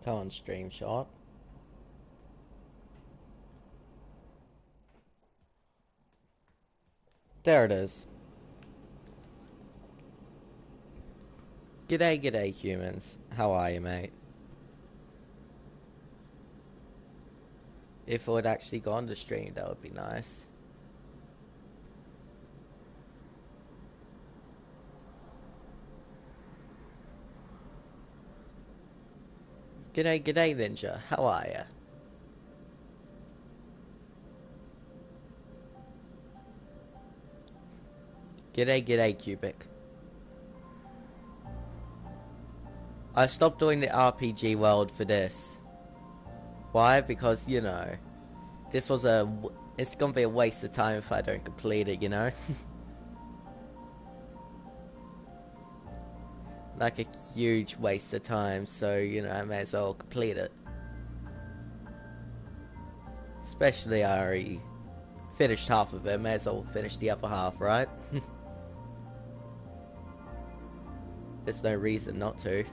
Come on, stream shot. There it is. G'day, g'day, humans. How are you, mate? If it would actually go on the stream, that would be nice. G'day, g'day, Ninja. How are ya? G'day, g'day, Cubic. I stopped doing the RPG world for this. Why? Because, you know, this was it's gonna be a waste of time if I don't complete it, you know? Like a huge waste of time, so, you know, I may as well complete it. Especially I already finished half of it, may as well finish the other half, right? There's no reason not to.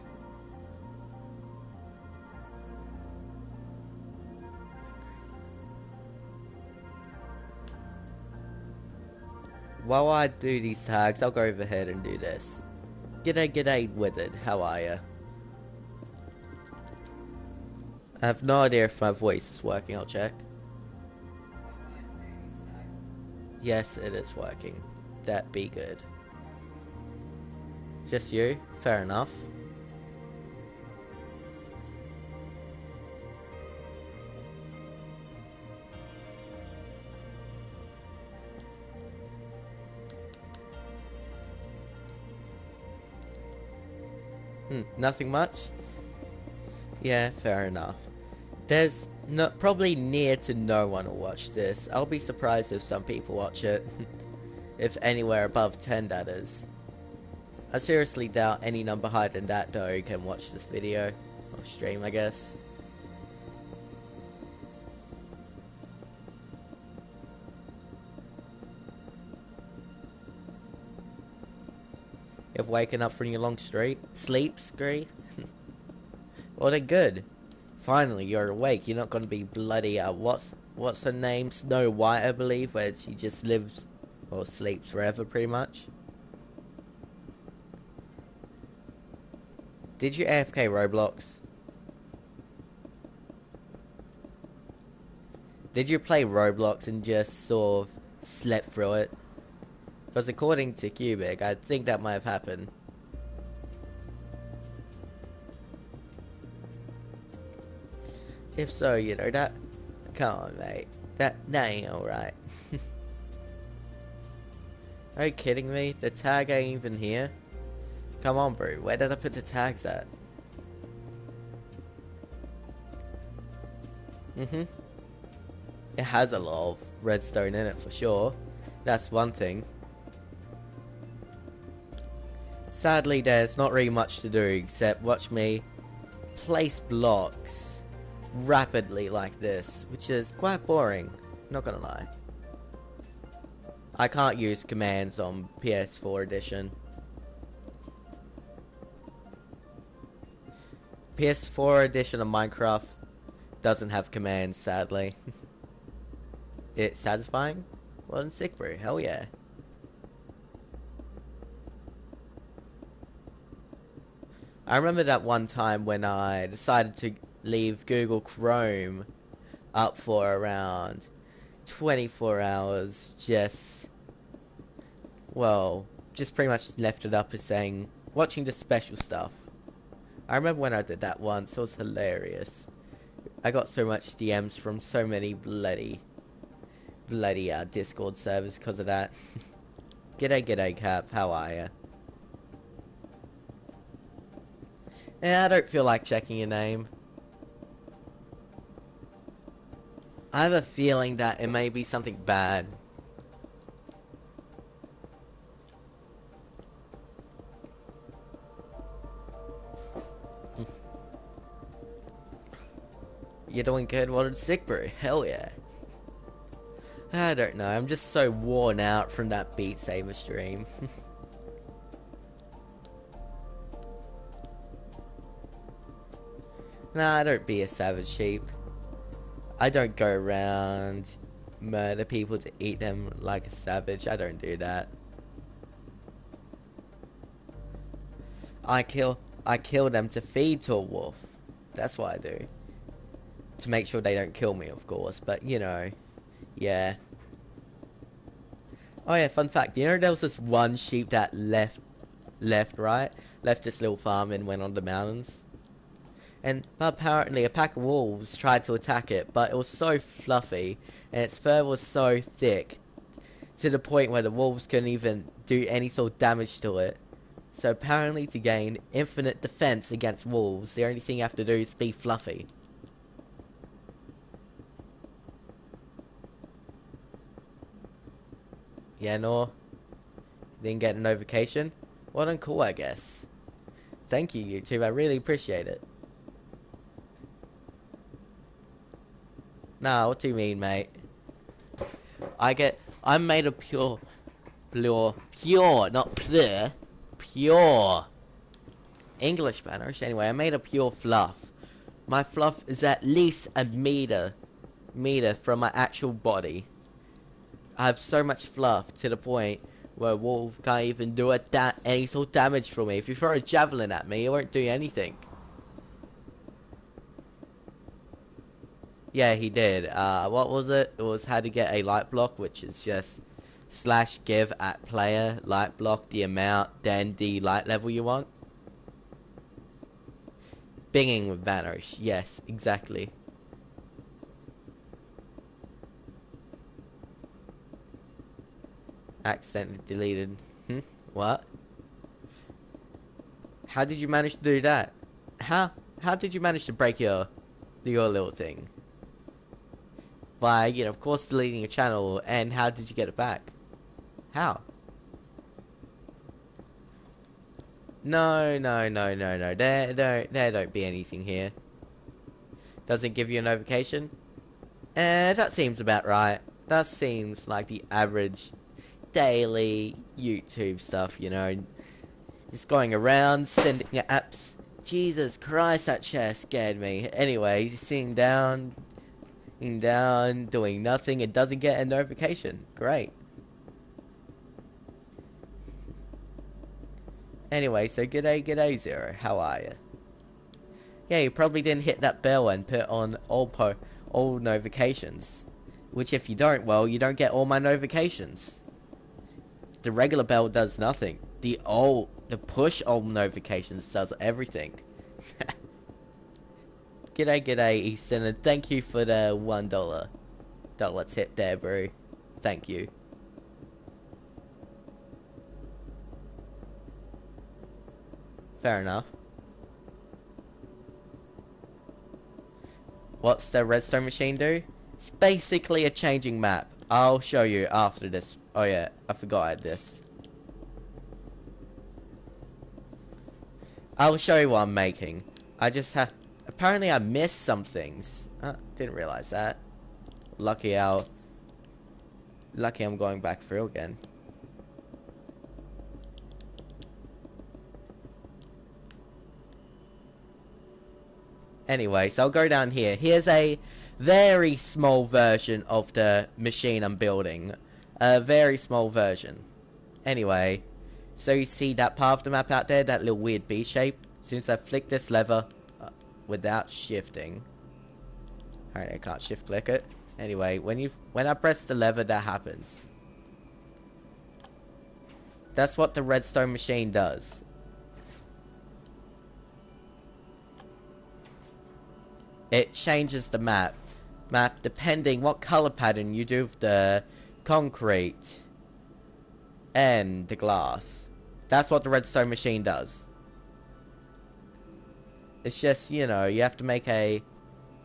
While I do these tags, I'll go over ahead and do this. G'day, g'day, Withered. How are ya? I have no idea if my voice is working. I'll check. Yes, it is working. That be good. Just you? Fair enough. Nothing much? Yeah, fair enough. There's probably near to no one will watch this. I'll be surprised if some people watch it. If anywhere above 10, that is. I seriously doubt any number higher than that, though, can watch this video. Or stream, I guess. If waking up from your long sleep spree. Well, then good. Finally, you're awake. You're not going to be bloody, what's her name? Snow White, I believe, where she just lives or sleeps forever, pretty much. Did you AFK Roblox? Did you play Roblox and just sort of slept through it? Because according to Cubic, I think that might have happened. If so, you know, that... Come on, mate. That ain't alright. Are you kidding me? The tag ain't even here? Come on, bro. Where did I put the tags at? It has a lot of redstone in it, for sure. That's one thing. Sadly, there's not really much to do except watch me place blocks rapidly like this, which is quite boring, not gonna lie. I can't use commands on PS4 edition. PS4 edition of Minecraft doesn't have commands, sadly. It's satisfying? Well, in sick, bro. Hell yeah. I remember that one time when I decided to leave Google Chrome up for around 24 hours, well, just pretty much left it up as saying, watching the special stuff. I remember when I did that once, it was hilarious. I got so much DMs from so many bloody Discord servers because of that. G'day, g'day, Cap, how are ya? Yeah, I don't feel like checking your name. I have a feeling that it may be something bad. You're doing good? Well, it's sick, bro. Hell yeah. I don't know. I'm just so worn out from that Beat Saber stream. Nah, don't be a savage sheep. I don't go around murder people to eat them like a savage. I don't do that. I kill them to feed to a wolf. That's what I do. To make sure they don't kill me, of course, but you know, yeah. Oh yeah, fun fact, you know there was this one sheep that left this little farm and went on the mountains? And but apparently a pack of wolves tried to attack it, but it was so fluffy, and its fur was so thick, to the point where the wolves couldn't even do any sort of damage to it. So apparently to gain infinite defense against wolves, the only thing you have to do is be fluffy. Yeah, no? Didn't get a notification? Well then cool, I guess. Thank you, YouTube, I really appreciate it. Nah, what do you mean, mate? I'm made of pure, not pure English Banoshed. Anyway, I'm made of pure fluff. My fluff is at least a meter from my actual body. I have so much fluff to the point where a wolf can't even do any sort of damage for me. If you throw a javelin at me, it won't do anything. Yeah, he did. What was it? It was how to get a light block, which is just /give at player light block the amount, then the light level you want. Binging with Banoshed. Yes, exactly. Accidentally deleted. What? How did you manage to do that? How did you manage to break your little thing? By, you know, of course deleting your channel, and how did you get it back? How? No. There don't be anything here. Doesn't give you a notification? That seems about right. That seems like the average daily YouTube stuff, you know. Just going around, sending apps. Jesus Christ, that chair scared me. Anyway, sitting down, doing nothing, it doesn't get a notification. Great. Anyway, so g'day Zero, how are you? Yeah, you probably didn't hit that bell and put on all notifications. Which if you don't, well, you don't get all my notifications. The regular bell does nothing. The push all notifications does everything. G'day Easton, and thank you for the $1 tip there, bro. Thank you. Fair enough. What's the redstone machine do? It's basically a changing map. I'll show you after this. Oh yeah, I forgot I had this. I'll show you what I'm making. I just have... Apparently I missed some things. Didn't realize that. Lucky I'm going back through again. Anyway, so I'll go down here. Here's a very small version of the machine I'm building. A very small version. Anyway, so you see that part of the map out there, that little weird B shape? As soon as I flick this lever without shifting. Alright, I can't shift click it. Anyway, when I press the lever, that happens. That's what the redstone machine does. It changes the map depending what color pattern you do with the concrete and the glass. That's what the redstone machine does. It's just, you know, you have to make a...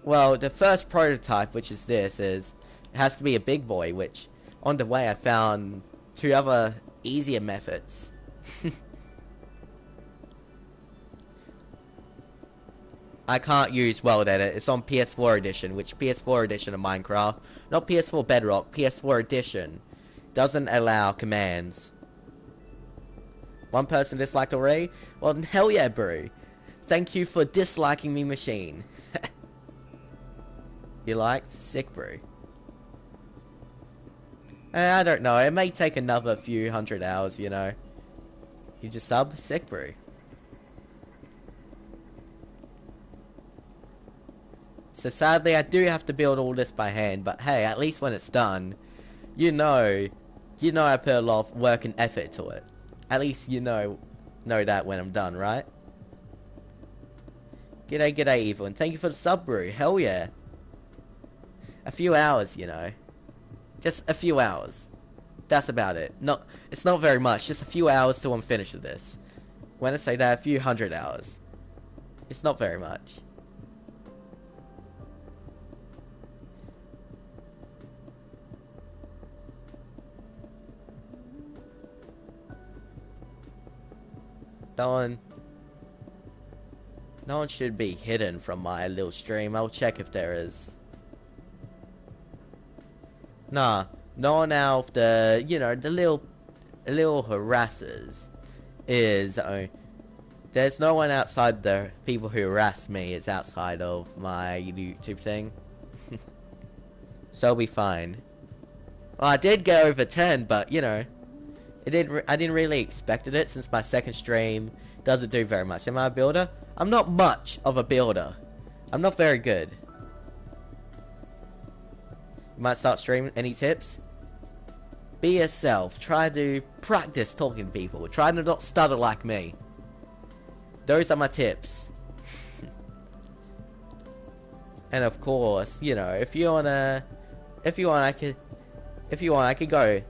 Well, the first prototype, which is this, it has to be a big boy, which on the way I found 2 other easier methods. I can't use World Edit. It's on PS4 edition, which PS4 edition of Minecraft, not PS4 Bedrock, PS4 edition, doesn't allow commands. One person disliked already? Well, hell yeah, bro. Thank you for disliking me, machine. You liked? Sick brew. I don't know, it may take another few hundred hours, you know. You just sub? Sick brew. So sadly I do have to build all this by hand, but hey, at least when it's done, you know I put a lot of work and effort to it. At least you know that when I'm done, right? G'day evil, and thank you for the sub brew, hell yeah. A few hours, you know. Just a few hours. That's about it. It's not very much, just a few hours till I'm finished with this. When I say that, a few hundred hours. It's not very much. No one should be hidden from my little stream. I'll check if there is. Nah, no one out of the, you know, the little harassers is, there's no one outside the people who harass me is outside of my YouTube thing. So I'll be fine. Well, I did get over 10, but, you know, I didn't really expected it since my second stream doesn't do very much. Am I a builder? I'm not much of a builder. I'm not very good. You might start streaming. Any tips? Be yourself. Try to practice talking to people. Try to not stutter like me. Those are my tips. And of course, you know, if you want, I could go.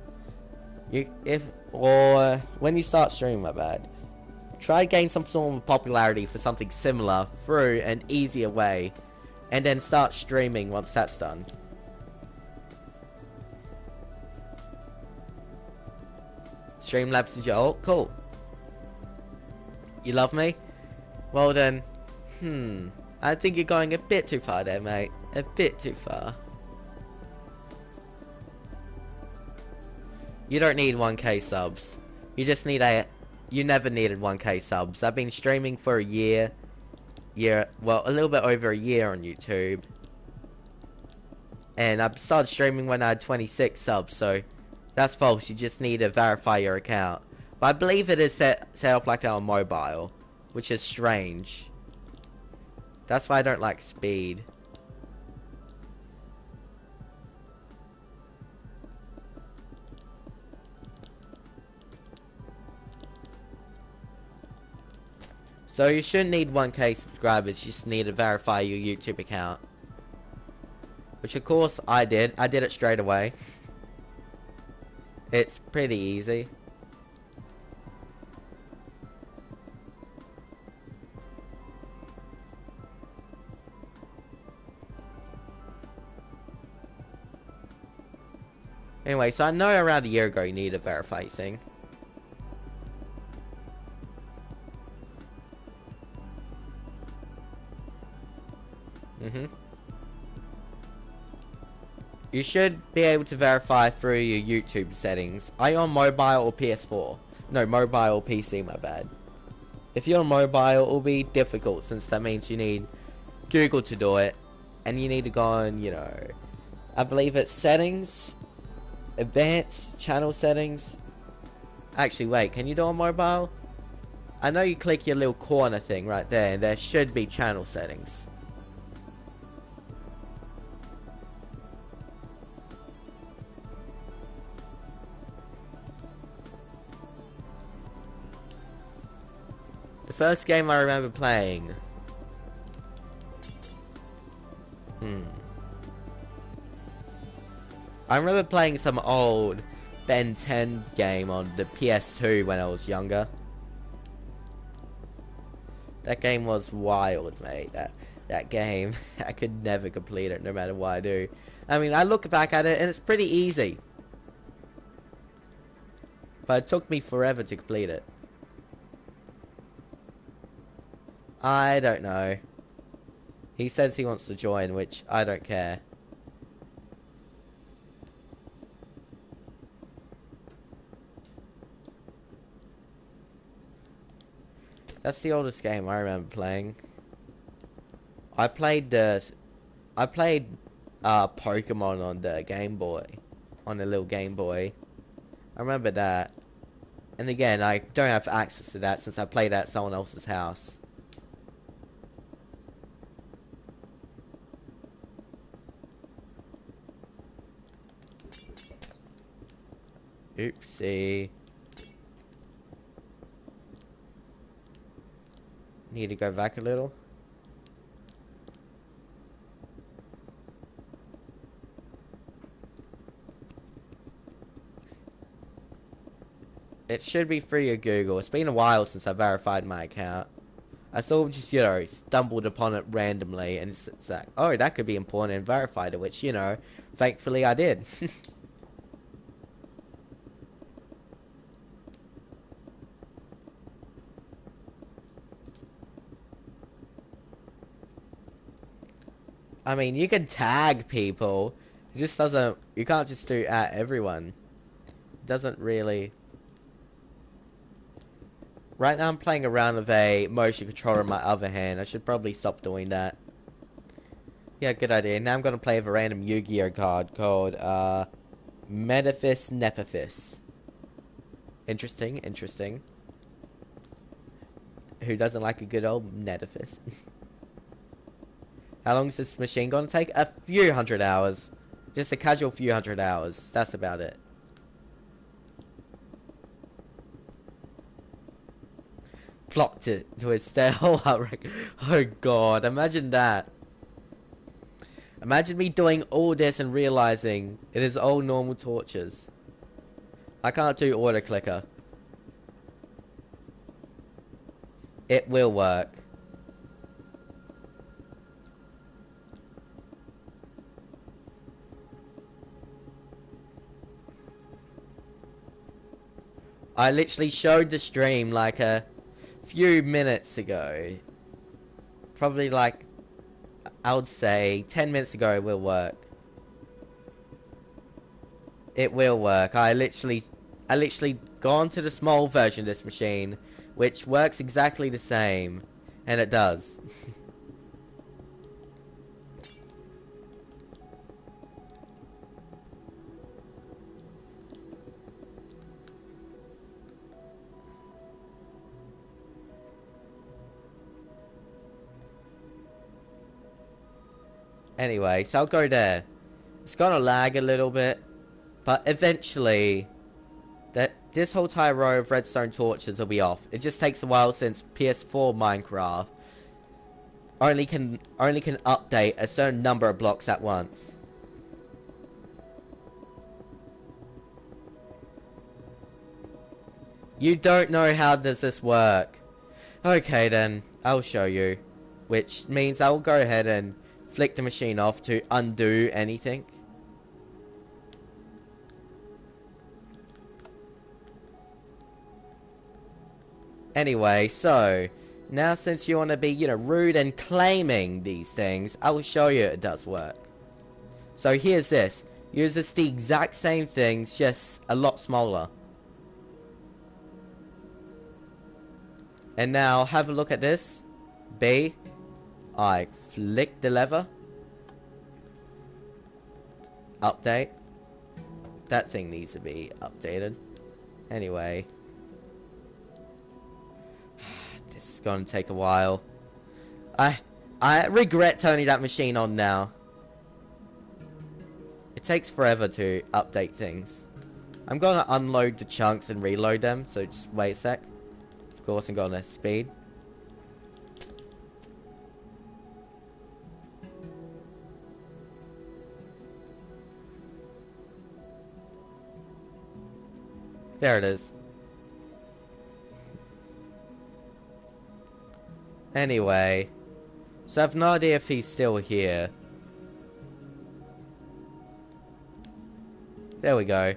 When you start streaming, my bad. Try to gain some sort of popularity for something similar through an easier way, and then start streaming once that's done. Streamlabs is your ult? Cool. You love me? Well then, I think you're going a bit too far there, mate. A bit too far. You don't need 1k subs. You just need you never needed 1k subs. I've been streaming for a year. Well, a little bit over a year on YouTube. And I started streaming when I had 26 subs, so that's false. You just need to verify your account. But I believe it is set up like that on mobile, which is strange. That's why I don't like speed. So you shouldn't need 1k subscribers, you just need to verify your YouTube account. Which of course I did. I did it straight away. It's pretty easy. Anyway, so I know around a year ago you need a verify thing. You should be able to verify through your YouTube settings. Are you on mobile or PS4? No, mobile or PC, my bad. If you're on mobile, it will be difficult since that means you need Google to do it. And you need to go on, you know, I believe it's settings, advanced channel settings. Actually, wait, can you do it on mobile? I know you click your little corner thing right there, and there should be channel settings. The first game I remember playing. I remember playing some old Ben 10 game on the PS2 when I was younger. That game was wild, mate. That game, I could never complete it no matter what I do. I mean, I look back at it and it's pretty easy. But it took me forever to complete it. I don't know. He says he wants to join, which I don't care. That's the oldest game I remember playing. I played Pokemon on the Game Boy. On the little Game Boy. I remember that. And again, I don't have access to that since I played at someone else's house. Oopsie. Need to go back a little. It should be free of Google. It's been a while since I verified my account. I sort of just, you know, stumbled upon it randomly, and it's like, oh, that could be important, and verified it, which, you know, thankfully I did. I mean, you can tag people. It just doesn't, you can't just do at everyone. It doesn't really. Right now I'm playing around with a motion controller in my other hand. I should probably stop doing that. Yeah, good idea. Now I'm gonna play with a random Yu-Gi-Oh card called, Metaphys Nepaphys. Interesting, interesting. Who doesn't like a good old Metaphys? How long is this machine gonna take? A few hundred hours. Just a casual few hundred hours. That's about it. Clocked it to its tail. Oh god, imagine that. Imagine me doing all this and realizing it is all normal torches. I can't do auto clicker. It will work. I literally showed the stream like a few minutes ago. Probably like, I would say 10 minutes ago it will work. It will work. I literally gone to the small version of this machine, which works exactly the same. And it does. Anyway, so I'll go there. It's gonna lag a little bit, but eventually, this whole entire row of redstone torches will be off. It just takes a while since PS4 Minecraft only can update a certain number of blocks at once. You don't know how does this work. Okay then, I'll show you. Which means I'll go ahead and flick the machine off to undo anything. Anyway, so, now since you want to be, you know, rude and claiming these things, I will show you it does work. So here's this. Uses the exact same things, just a lot smaller. And now, have a look at this. B. I flick the lever. Update. That thing needs to be updated. Anyway. This is gonna take a while. I regret turning that machine on now. It takes forever to update things. I'm gonna unload the chunks and reload them, so just wait a sec. Of course I'm gonna speed. There it is. Anyway, so I have no idea if he's still here. There we go.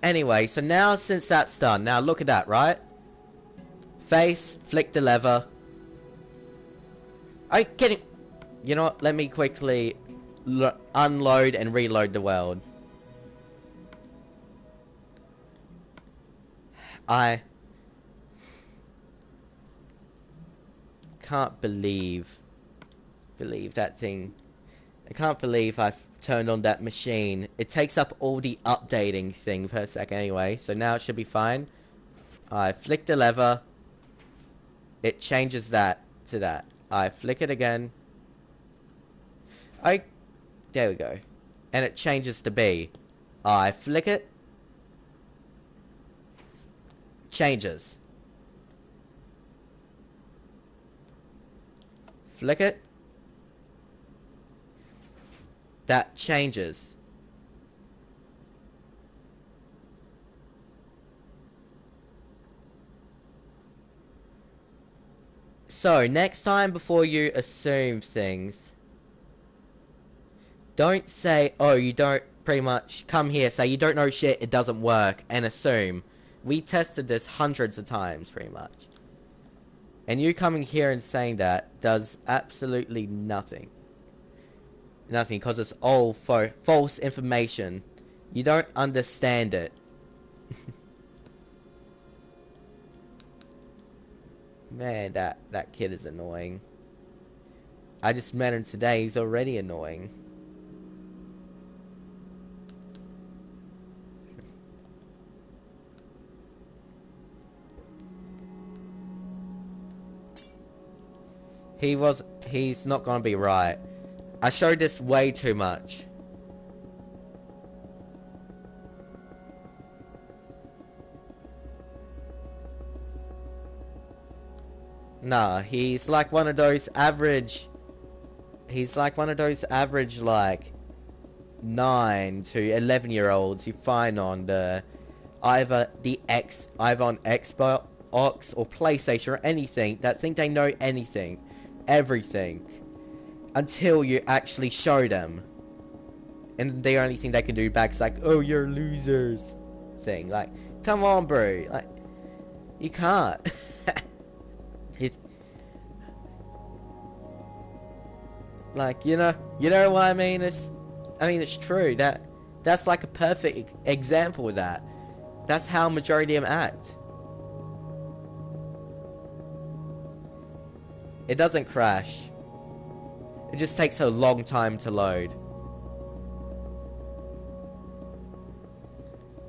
Anyway, so now since that's done, now look at that, right? Face, flick the lever. Are you kidding? You know what, let me quickly unload and reload the world. can't believe that thing. I can't believe I've turned on that machine. It takes up all the updating thing per second anyway, so now it should be fine. I flick the lever. It changes that to that. I flick it again. There we go. And it changes to B. I flick it. Changes. Flick it. That changes. So, next time before you assume things, don't say, oh, you don't pretty much come here, say you don't know shit, it doesn't work, and assume. We tested this hundreds of times, pretty much. And you coming here and saying that does absolutely nothing. Nothing, because it's all false information. You don't understand it. Man, that kid is annoying. I just met him today, he's already annoying. He's not gonna be right. I showed this way too much. Nah, he's like one of those average... He's like one of those average, like, 9 to 11-year-olds you find on the... Either on Xbox or PlayStation or anything that think they know anything. Everything. Until you actually show them. And the only thing they can do back is like, oh, you're losers. Thing. Like, come on, bro. Like, you can't. Like, you know what I mean? It's true. That's like a perfect example of that. That's how majority of them act. It doesn't crash. It just takes a long time to load.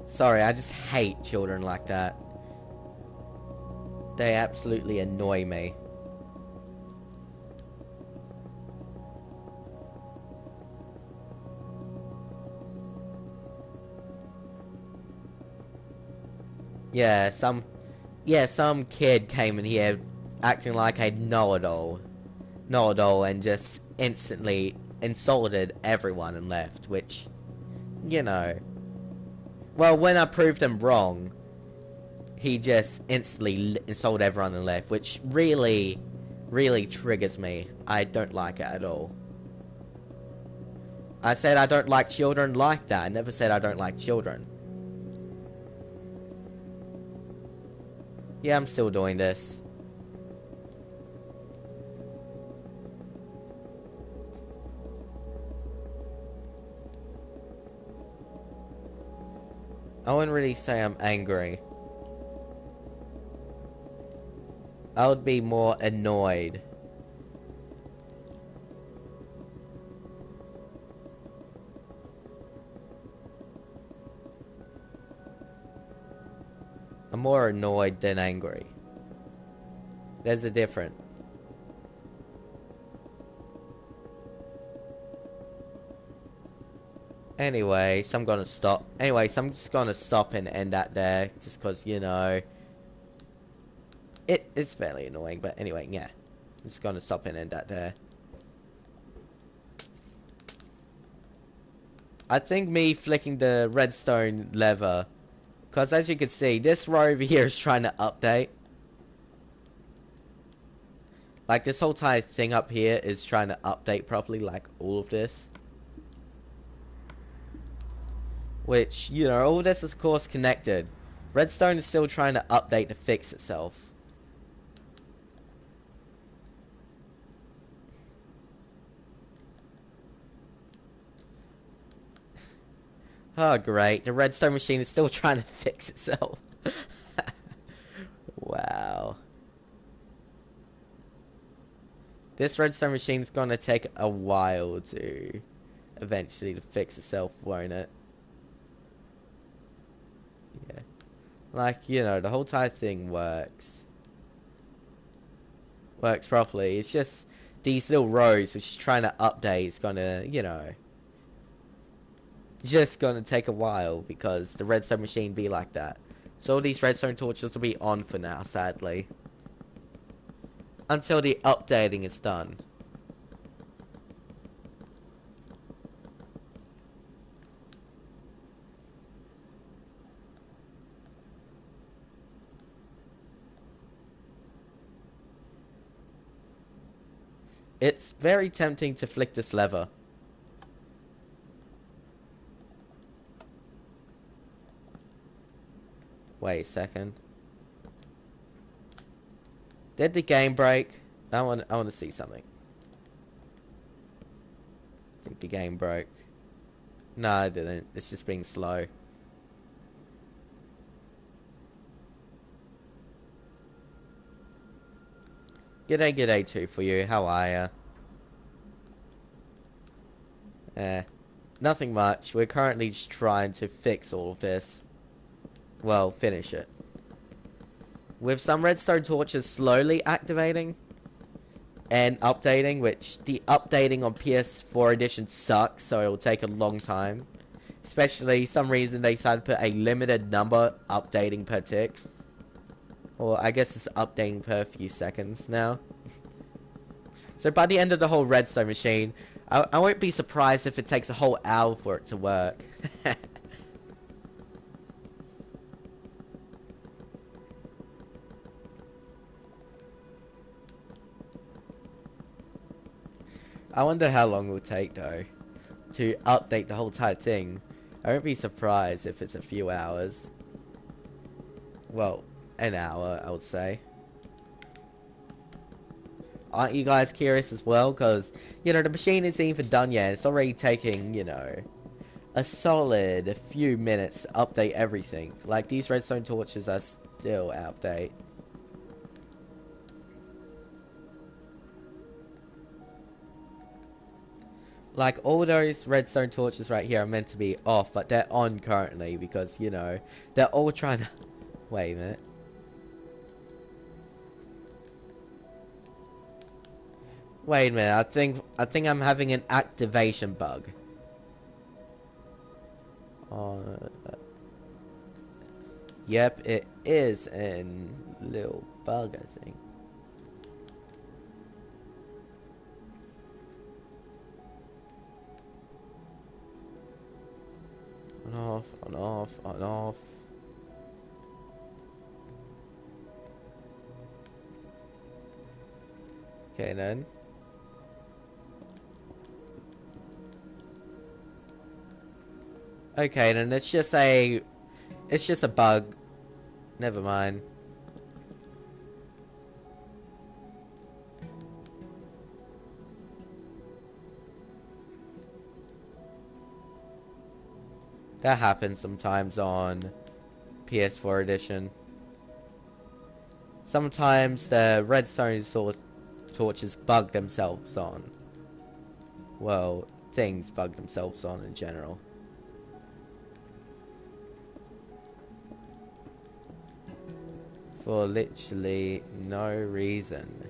Sorry, I just hate children like that. They absolutely annoy me. Yeah, some kid came in here acting like a know-it-all, and just instantly insulted everyone and left, which, you know. Well, when I proved him wrong, he just instantly insulted everyone and left, which really, really triggers me. I don't like it at all. I said I don't like children like that. I never said I don't like children. Yeah, I'm still doing this. I wouldn't really say I'm angry. I would be more annoyed. I'm more annoyed than angry. There's a difference. Anyway, so I'm gonna stop. Anyway, so I'm just gonna stop and end that there, just cause, you know, it's fairly annoying, but anyway, yeah. I'm just gonna stop and end that there. I think me flicking the redstone lever, cause as you can see, this row over here is trying to update. Like, this whole entire thing up here is trying to update properly, like all of this. Which, you know, all this is of course connected. Redstone is still trying to update to fix itself. Oh great, the redstone machine is still trying to fix itself. Wow. This redstone machine's gonna take a while to eventually to fix itself, won't it? Yeah. Like, you know, the whole entire thing works. Works properly. It's just these little rows which is trying to update is gonna, you know, just gonna take a while because the redstone machine be like that. So all these redstone torches will be on for now, sadly. Until the updating is done. It's very tempting to flick this lever. Wait a second. Did the game break? I want to see something. I think the game broke. No, it didn't. It's just being slow. G'day too for you. How are ya? Nothing much. We're currently just trying to fix all of this. Well, finish it. With some redstone torches slowly activating and updating, which the updating on PS4 edition sucks, so it'll take a long time. Especially, some reason they decided to put a limited number updating per tick. Or I guess it's updating per few seconds now. So by the end of the whole redstone machine, I won't be surprised if it takes a whole hour for it to work. I wonder how long it will take though to update the whole entire thing. I won't be surprised if it's a few hours. Well, an hour, I would say. Aren't you guys curious as well? Because, you know, the machine isn't even done yet. It's already taking, you know, a solid few minutes to update everything. Like, these redstone torches are still out of date. Like, all those redstone torches right here are meant to be off, but they're on currently because, you know, they're all trying to... Wait a minute. Wait a minute, I think I'm having an activation bug. Yep, it is a little bug, I think. On off, on off, on off. Okay then. Okay then, it's just a bug. Never mind. That happens sometimes on PS4 edition. Sometimes the redstone torches bug themselves on. Well, things bug themselves on in general. For literally no reason.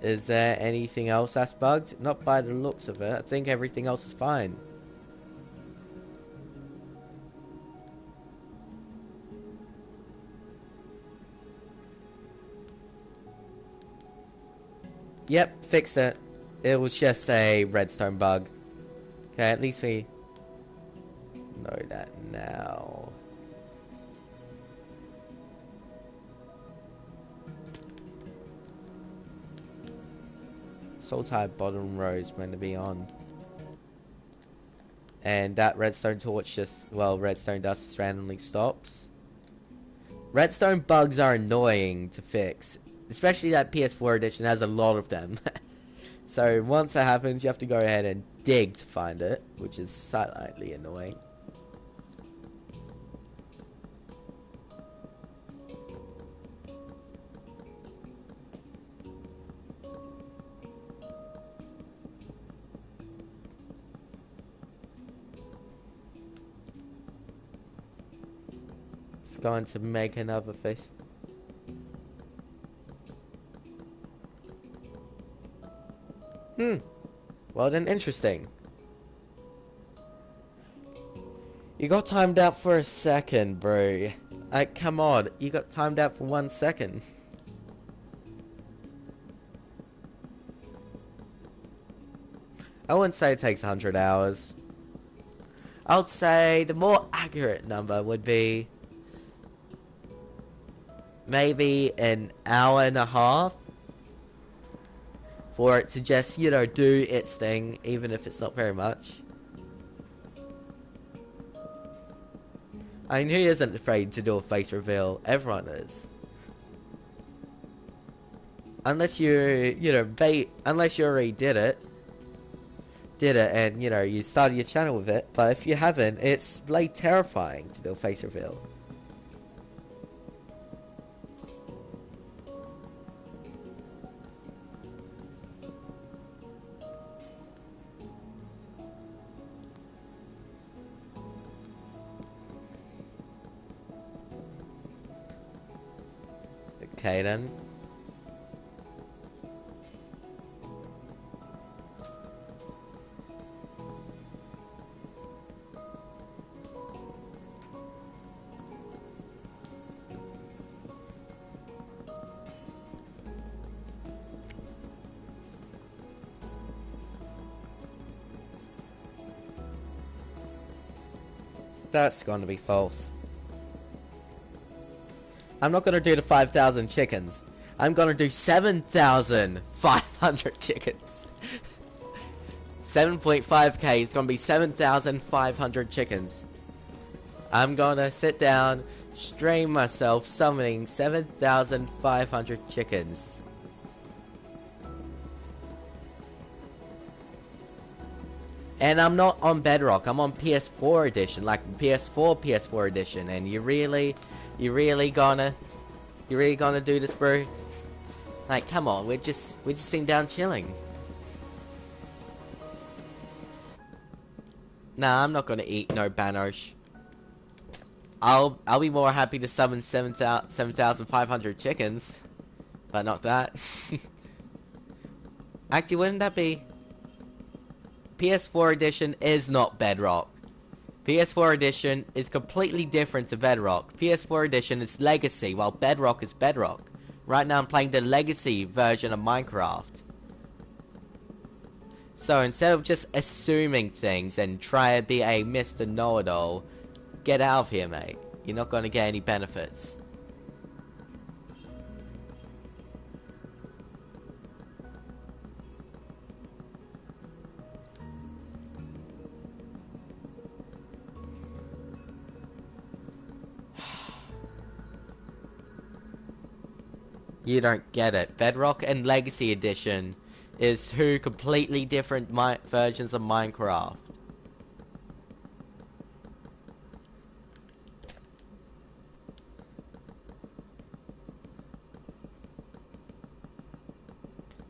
Is there anything else that's bugged? Not by the looks of it. I think everything else is fine. Yep, fixed it. It was just a redstone bug. Okay, at least we know that now. Soul type bottom row is meant to be on. And that redstone torch just, well, redstone dust just randomly stops. Redstone bugs are annoying to fix. Especially that PS4 edition has a lot of them. So once that happens, you have to go ahead and dig to find it, which is slightly annoying. It's going to make another fish. Well then, interesting. You got timed out for a second, bro. Come on, you got timed out for 1 second. I wouldn't say it takes 100 hours. I would say the more accurate number would be maybe an hour and a half for it to just, you know, do its thing, even if it's not very much. I mean, who isn't afraid to do a face reveal? Everyone is. Unless you know, unless you already did it and, you know, you started your channel with it. But if you haven't, it's like terrifying to do a face reveal. Okay then. That's gonna be false. I'm not gonna do the 5,000 chickens. I'm gonna do 7,500 chickens. 7.5k is gonna be 7,500 chickens. I'm gonna sit down, stream myself summoning 7,500 chickens. And I'm not on Bedrock, I'm on PS4 edition, like PS4 edition, and you really gonna do this, bro? Like, come on, we're just sitting down chilling. Nah, I'm not gonna eat no Banoshed. I'll be more happy to summon 7,500 chickens, but not that. Actually, wouldn't that be? PS4 edition is not Bedrock. PS4 edition is completely different to Bedrock. PS4 edition is Legacy, while Bedrock is Bedrock. Right now I'm playing the Legacy version of Minecraft. So instead of just assuming things and try to be a Mr. Know-it-all, get out of here, mate. You're not going to get any benefits. You don't get it. Bedrock and Legacy Edition is two completely different versions of Minecraft.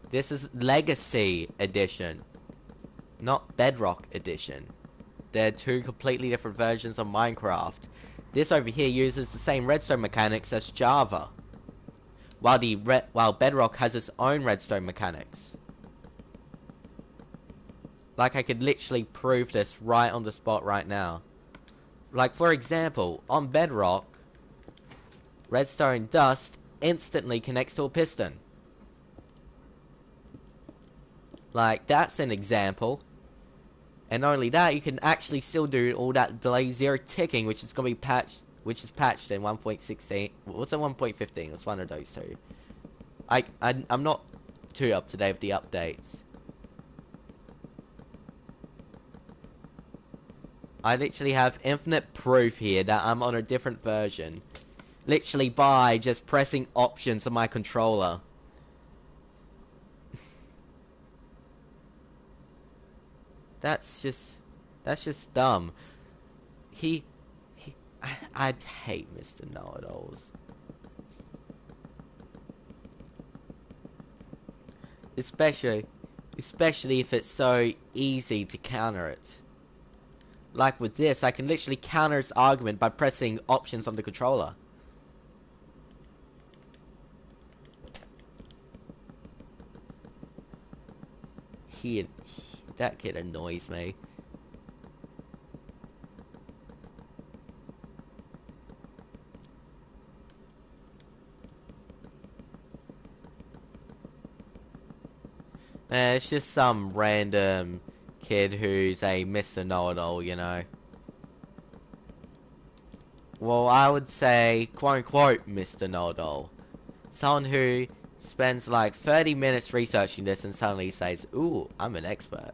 This is Legacy Edition, not Bedrock Edition. They're two completely different versions of Minecraft. This over here uses the same redstone mechanics as Java, while Bedrock has its own redstone mechanics. Like, I could literally prove this right on the spot right now. Like, for example, on Bedrock, redstone dust instantly connects to a piston. Like, that's an example. And not only that, you can actually still do all that delay zero ticking, which is going to be patched, which is patched in 1.16. What's it, 1.15? It's one of those two. I'm not too up to date with the updates. I literally have infinite proof here that I'm on a different version. Literally by just pressing options on my controller. That's just dumb. I hate Mr. Know-it-alls. Especially if it's so easy to counter it. Like with this, I can literally counter his argument by pressing options on the controller. That kid annoys me. It's just some random kid who's a Mr. Know-it-all, you know. Well, I would say, quote-unquote, Mr. Know-it-all. Someone who spends like 30 minutes researching this and suddenly says, ooh, I'm an expert.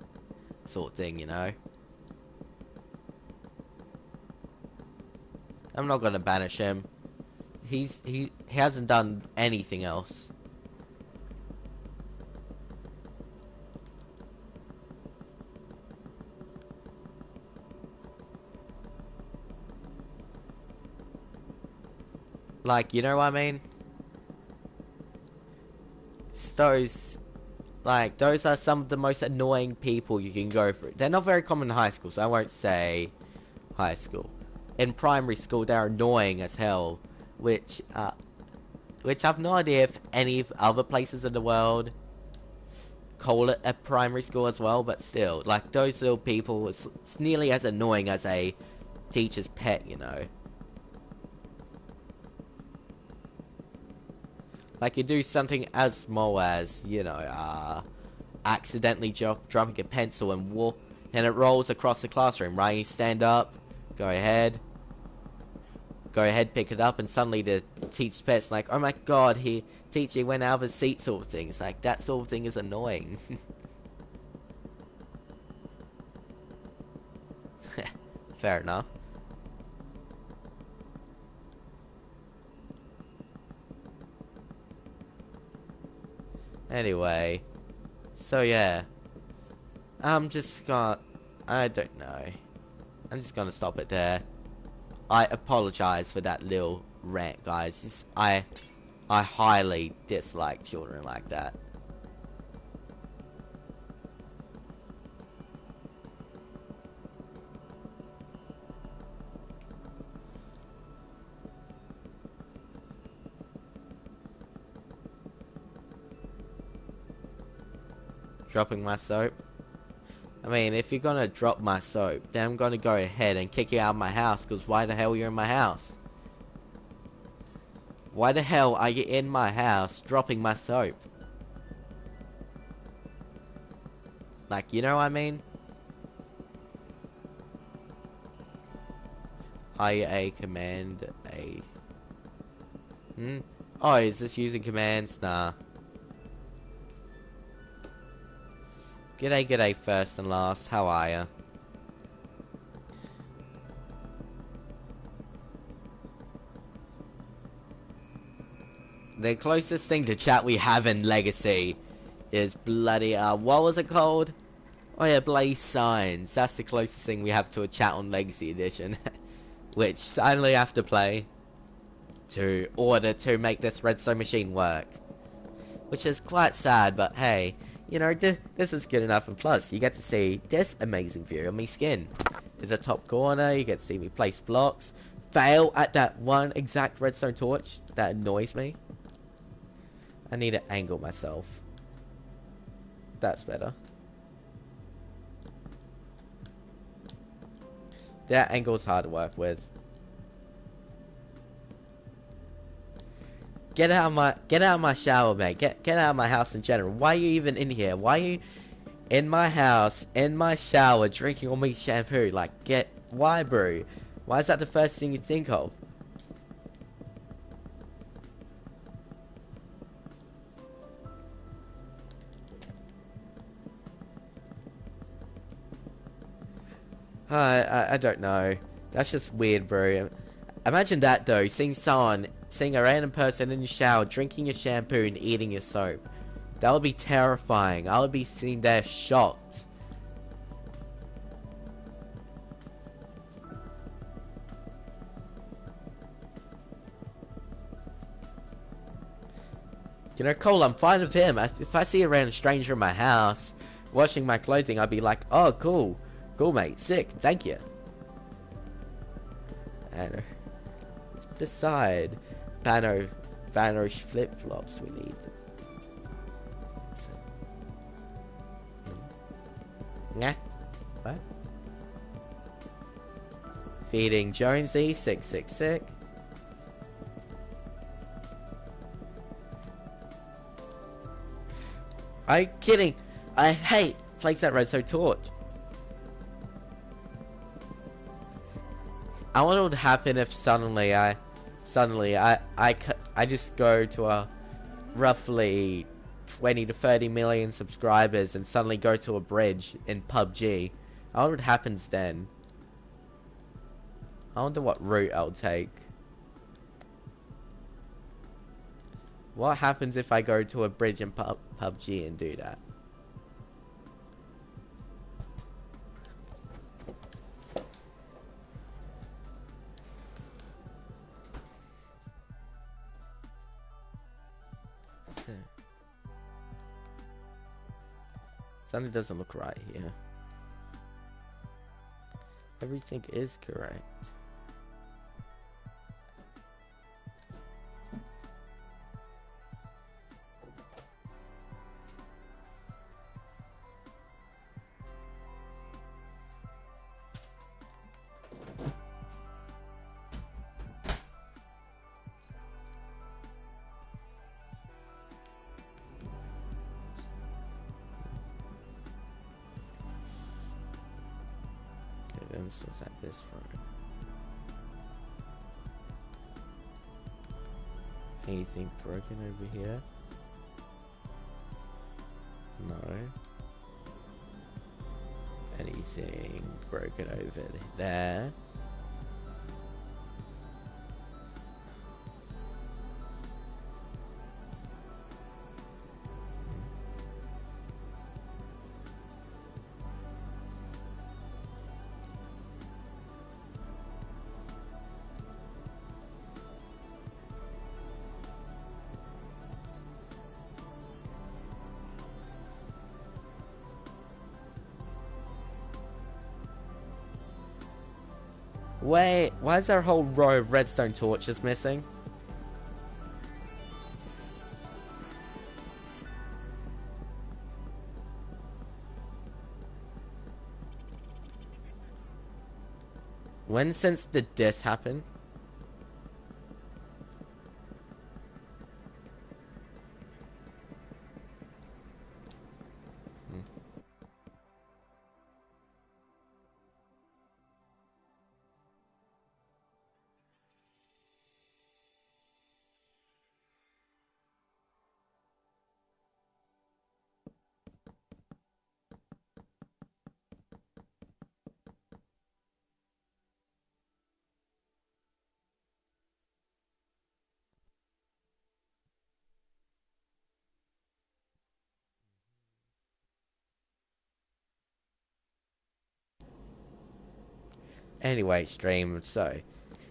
Sort of thing, you know. I'm not gonna banish him. He hasn't done anything else. Like, you know what I mean? Those are some of the most annoying people you can go through. They're not very common in high school, so I won't say high school. In primary school, they're annoying as hell, which I've no idea if any other places in the world call it a primary school as well, but still, like, those little people, it's nearly as annoying as a teacher's pet, you know. Like, you do something as small as, you know, accidentally dropping a pencil and it rolls across the classroom, right? You stand up, go ahead, pick it up, and suddenly the teacher's pet's like, oh my god, teacher went out of his seat, sort of thing. It's like, that sort of thing is annoying. Fair enough. Anyway, so yeah, I don't know. I'm just gonna stop it there. I apologize for that little rant, guys. I highly dislike children like that. Dropping my soap? I mean, if you're gonna drop my soap, then I'm gonna go ahead and kick you out of my house, because why the hell you're in my house? Why the hell are you in my house dropping my soap? Like, you know what I mean? IA command A. Oh, is this using commands? Nah. G'day first and last, how are ya? The closest thing to chat we have in Legacy is bloody, what was it called? Oh yeah, bloody signs. That's the closest thing we have to a chat on Legacy Edition. Which I only have to play to order to make this redstone machine work. Which is quite sad, but hey, you know, this is good enough, and plus, you get to see this amazing view of me skin. In the top corner, you get to see me place blocks, fail at that one exact redstone torch that annoys me. I need to angle myself. That's better. That angle's hard to work with. Get out of my shower, mate. Get out of my house in general. Why are you even in here? Why are you in my house, in my shower, drinking all my shampoo? Like, why, bro? Why is that the first thing you think of? I don't know. That's just weird, bro. Imagine that though, seeing a random person in your shower, drinking your shampoo and eating your soap. That would be terrifying. I would be sitting there shocked. You know, Cole, I'm fine with him. If I see a random stranger in my house, washing my clothing, I'd be like, oh, cool. Cool, mate. Sick. Thank you. Banner. It's beside Banoshed flip-flops we need. So, nah. What? Feeding Jonesy 666. Are you kidding? I hate place that redstone torch. I wonder what would happen if suddenly I just go to a roughly 20 to 30 million subscribers and suddenly go to a bridge in PUBG. I wonder what happens then. I wonder what route I'll take. What happens if I go to a bridge in PUBG and do that? So, something doesn't look right here. Everything is correct. Okay, then let's at this front. Anything broken over here? No. Anything broken over there? Wait, why is there a whole row of redstone torches missing? When since did this happen? Anyway, stream, so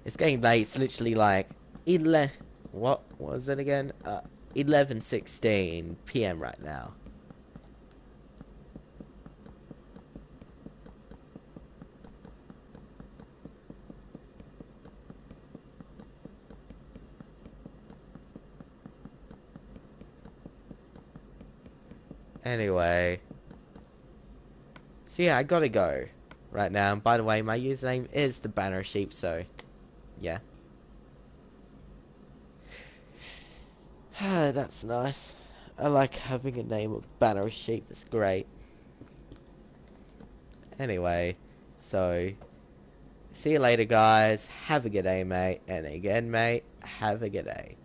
it's getting late. It's literally like 11. What was it again? 11:16 p.m. right now. Anyway, so yeah, I gotta go right now. And by the way, my username is the Banner Sheep. So yeah, that's nice. I like having a name of Banner Sheep. It's great. Anyway, so see you later, guys. Have a good day, mate. And again, mate, have a good day.